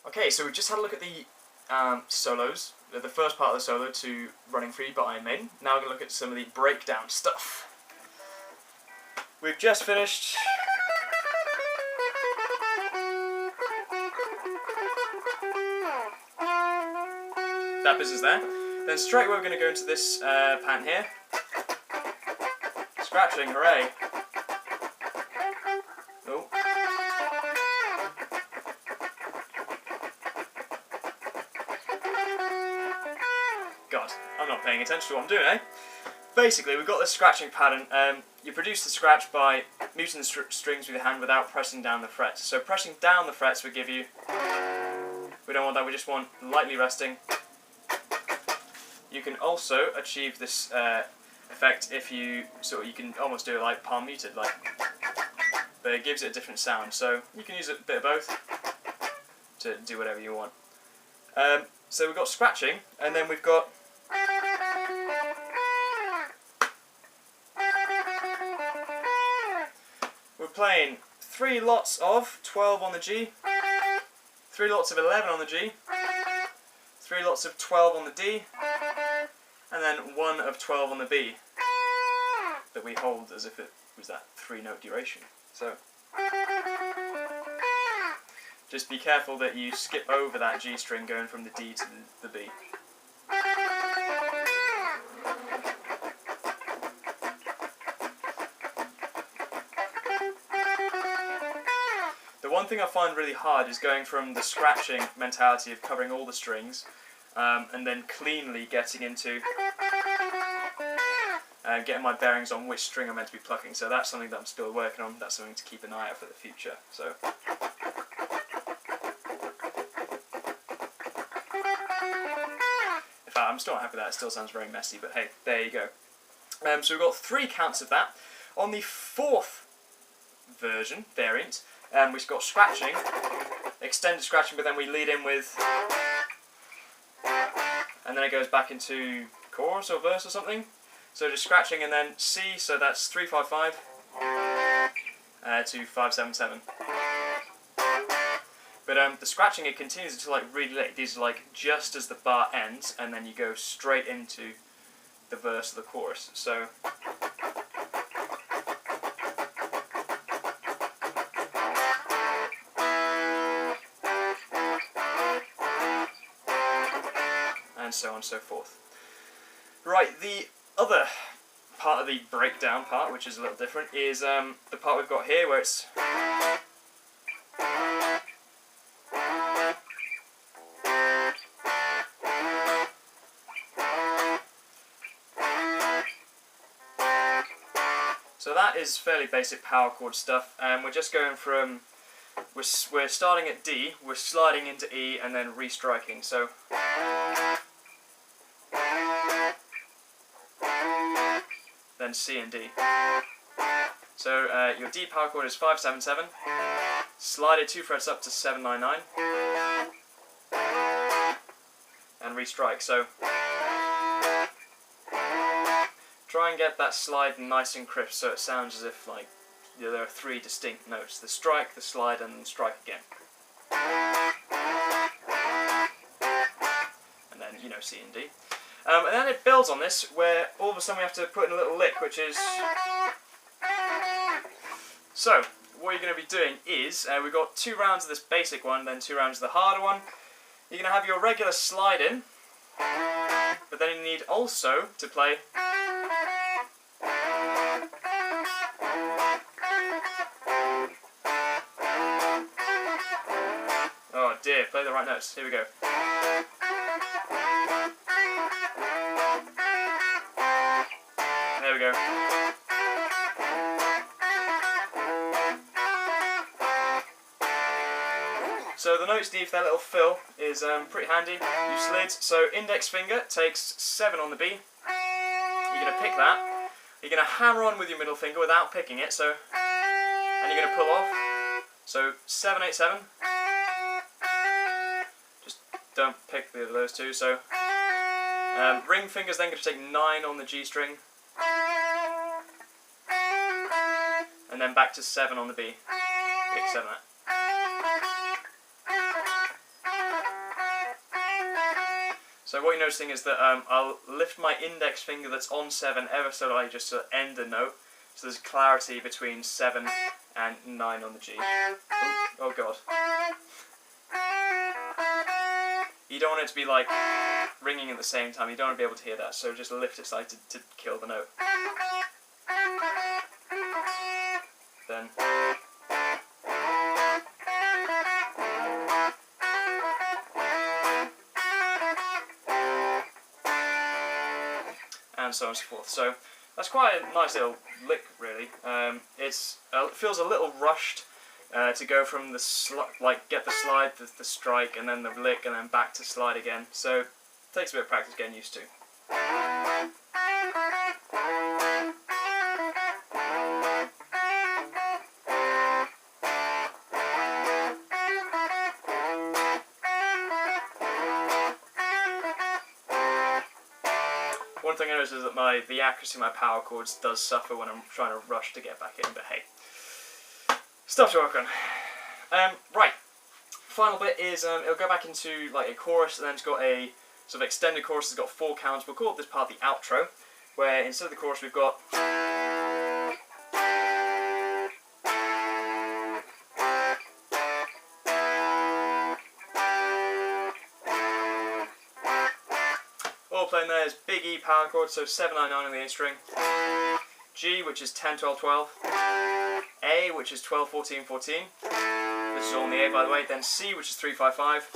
Okay, so we've just had a look at the solos, the first part of the solo to Running Free by Iron Maiden. Now we're going to look at some of the breakdown stuff. We've just finished that business there. Then straight away we're going to go into this pattern here. Scratching, hooray! Oh. God, I'm not paying attention to what I'm doing, eh? Basically, we've got this scratching pattern. You produce the scratch by muting the strings with your hand without pressing down the frets. So pressing down the frets would give you... We don't want that, we just want lightly resting. You can also achieve this effect if you... you can almost do it like palm muted, like... But it gives it a different sound, so you can use a bit of both to do whatever you want. So we've got scratching, and then we've got... We're playing 3 lots of 12 on the G, 3 lots of 11 on the G, 3 lots of 12 on the D, and then 1 of 12 on the B, that we hold as if it was that 3-note duration. So, just be careful that you skip over that G string going from the D to the B. The one thing I find really hard is going from the scratching mentality of covering all the strings and then cleanly getting into getting my bearings on which string I'm meant to be plucking. So that's something that I'm still working on. That's something to keep an eye out for the future. So. In fact, I'm still not happy with that. It still sounds very messy, but hey, there you go. So we've got 3 counts of that. On the 4th variant, we've got scratching, extended scratching, but then we lead in with, and then it goes back into chorus or verse or something. So just scratching and then C, so that's 3-5-5 to 5-7-7. But the scratching, it continues until like really late. These are like just as the bar ends, and then you go straight into the verse of the chorus. So. And so on and so forth. Right, the other part of the breakdown part, which is a little different, is the part we've got here where it's... So that is fairly basic power chord stuff, and we're just going from... We're starting at D, we're sliding into E, and then restriking, so... Then C and D. So your D power chord is 5-7-7. Slide it 2 frets up to 7-9-9, and restrike. So try and get that slide nice and crisp, so it sounds as if like there are 3 distinct notes: the strike, the slide, and the strike again. And then C and D. And then it builds on this, where all of a sudden we have to put in a little lick, which is... So, what you're going to be doing is, we've got 2 rounds of this basic one, then 2 rounds of the harder one. You're going to have your regular slide in, but then you need also to play... Oh dear, play the right notes. Here we go. There we go. So the notes need for that little fill is pretty handy. You slid, so index finger takes 7 on the B. You're going to pick that. You're going to hammer on with your middle finger without picking it, so, and you're going to pull off. So 7-8-7. Just don't pick the other those 2. So ring finger's then going to take 9 on the G string. And then back to 7 on the B. Pick 7 that. So what you're noticing is that I'll lift my index finger that's on 7 ever so lightly just to end the note, so there's clarity between 7 and 9 on the G. Oh god. You don't want it to be like ringing at the same time, you don't want to be able to hear that, so just lift it slightly to kill the note. Then. And so on and so forth. So that's quite a nice little lick, really. It feels a little rushed to go from the get the slide, the strike, and then the lick, and then back to slide again. So it takes a bit of practice getting used to. One thing I noticed is that the accuracy of my power chords does suffer when I'm trying to rush to get back in, but hey, stuff to work on. Right, final bit is it'll go back into like a chorus, and then it's got a sort of extended chorus. It's got 4 counts. We'll call this part the outro, where instead of the chorus we've got. All playing there is big E power chord, so 7, 9, 9 on the A string, G, which is 10, 12, 12, A, which is 12, 14, 14, this is all on the A by the way, then C, which is 3, 5, 5,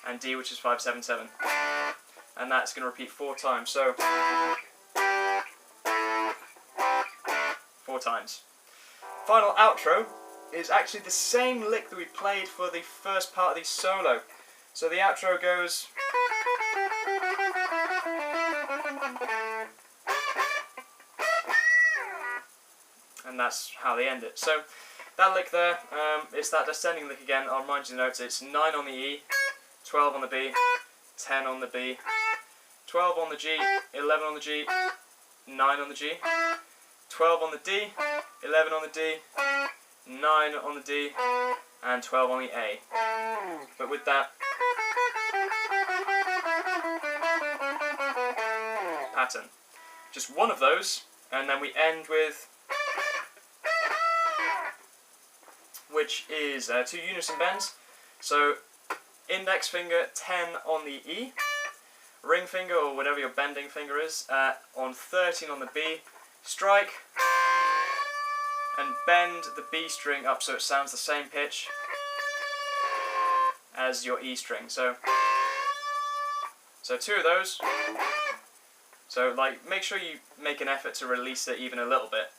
and D, which is 5, 7, 7, and that's going to repeat 4 times, so 4 times. Final outro is actually the same lick that we played for the first part of the solo, so the outro goes. And that's how they end it. So that lick there, it's that descending lick again. I'll remind you the notes. It's 9 on the E, 12 on the B, 10 on the B, 12 on the G, 11 on the G, 9 on the G, 12 on the D, 11 on the D, 9 on the D, and 12 on the A. But with that pattern. Just one of those, and then we end with, which is 2 unison bends. So index finger 10 on the E, ring finger or whatever your bending finger is on 13 on the B, strike, and bend the B string up so it sounds the same pitch as your E string. So 2 of those. So like make sure you make an effort to release it even a little bit.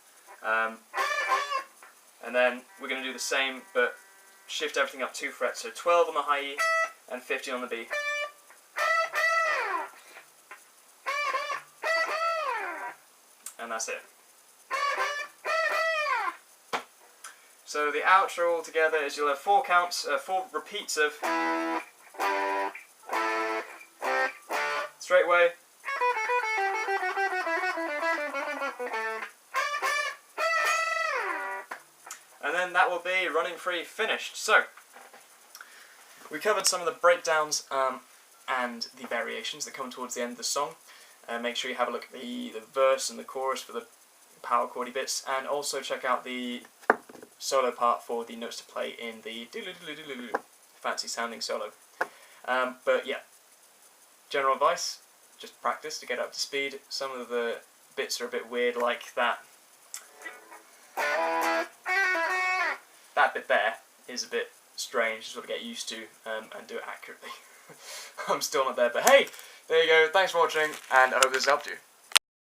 And then we're going to do the same, but shift everything up 2 frets, so 12 on the high E and 15 on the B. And that's it. So the outro altogether is you'll have 4 counts, 4 repeats of straight away. And then that will be running free finished. So, we covered some of the breakdowns and the variations that come towards the end of the song. Make sure you have a look at the verse and the chorus for the power chordy bits, and also check out the solo part for the notes to play in the fancy sounding solo. But yeah, general advice, just practice to get up to speed. Some of the bits are a bit weird, like that. That bit there is a bit strange, just got to get used to and do it accurately. I'm still not there, but hey, there you go, thanks for watching, and I hope this helped you.